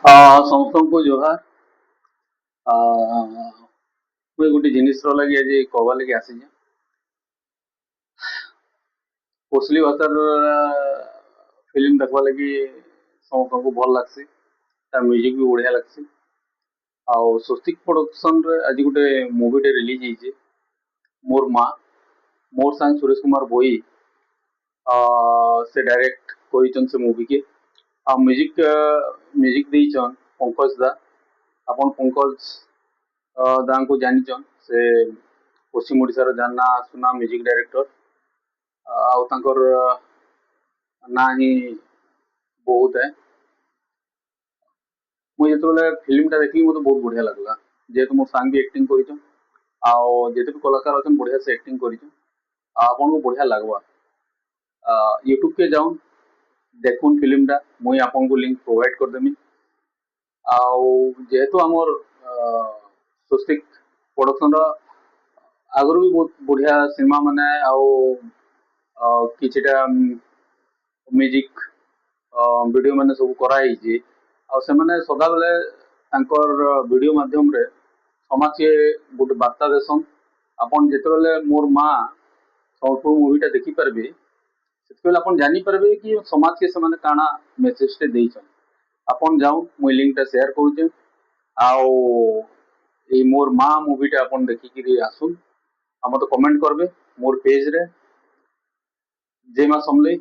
ସମସ୍ତଙ୍କୁ ଜୁହାର। ମୁଇଁ ଗୋଟେ ଜିନିଷର ଲାଗି ଆଜି କହବା ଲାଗି ଆସିଛେ। କୋଶଲି ଭାଷାର ଫିଲ୍ମ ଦେଖବା ଲାଗି ସମସ୍ତଙ୍କୁ ଭଲ ଲାଗ୍ସି। ତା ମ୍ୟୁଜିକ ବି ବଢିଆ ଲାଗ୍ସି। ଆଉ ସ୍ୱସ୍ତିକ ପ୍ରଡକ୍ସନରେ ଆଜି ଗୋଟେ ମୁଭିଟେ ରିଲିଜ ହେଇଛି, ମୋର ମା। ମୋର ସାଙ୍ଗ ସୁରେଶ କୁମାର ଭୋଇ ସେ ଡାଇରେକ୍ଟ କରିଛନ୍ ସେ ମୁଭିକେ। ଆଉ ମ୍ୟୁଜିକ ଦେଇଛନ୍ ପଙ୍କଜ ଦା। ଆପଣ ପଙ୍କଜ ଦାଙ୍କୁ ଜାଣିଛନ୍, ସେ ପଶ୍ଚିମ ଓଡ଼ିଶାର ଜାନା ସୁନା ମ୍ୟୁଜିକ ଡାଇରେକ୍ଟର। ଆଉ ତାଙ୍କର ନାଁ ହିଁ ବହୁତ ହେ। ମୁଁ ଯେତେବେଳେ ଫିଲ୍ମଟା ଦେଖିଲି ମତେ ବହୁତ ବଢିଆ ଲାଗିଲା, ଯେହେତୁ ମୋ ସାଙ୍ଗ ବି ଆକ୍ଟିଂ କରିଛନ୍। ଆଉ ଯେତେ ବି କଳାକାର ଅଛନ୍ ବଢିଆ ସେ ଆକ୍ଟିଂ କରିଛନ୍। ଆଉ ଆପଣଙ୍କୁ ବଢିଆ ଲାଗବା। ୟୁଟ୍ୟୁବ କେ ଯାଉନ୍, ଦେଖୁନ୍ ଫିଲ୍ମଟା। ମୁଇଁ ଆପଣଙ୍କୁ ଲିଙ୍କ ପ୍ରୋଭାଇଡ କରିଦେମି। ଆଉ ଯେହେତୁ ଆମର ସ୍ୱସ୍ତିକ ପ୍ରଡକ୍ସନର ଆଗରୁ ବି ବହୁତ ବଢିଆ ସିନେମା ମାନେ ଆଉ କିଛିଟା ମ୍ୟୁଜିକ ଭିଡିଓ ମାନେ ସବୁ କରାହେଇଛି। ଆଉ ସେମାନେ ସଦାବେଳେ ତାଙ୍କର ଭିଡିଓ ମାଧ୍ୟମରେ ସମାଜକେ ଗୋଟେ ବାର୍ତ୍ତା ଦେସନ୍। ଆପଣ ଯେତେବେଳେ ମୋର ମା ସମ୍ବଲପୁର ମୁଭିଟା ଦେଖିପାରିବେ, ସେତେବେଳେ ଆପଣ ଜାଣିପାରିବେ କି ସମାଜକେ ସେମାନେ କାଣା ମେସେଜଟେ ଦେଇଛନ୍। ଆପଣ ଯାଉନ୍, ମୁଇଁ ଲିଙ୍କଟା ସେୟାର କରୁଛେ। ଆଉ ଏଇ ମୋର ମା ମୁଭିଟା ଆପଣ ଦେଖିକିରି ଆସୁନ୍। ଆଉ ମତେ କମେଣ୍ଟ କରିବେ ମୋର ପେଜରେ, ଜୟ ମା ସମଲେଇ।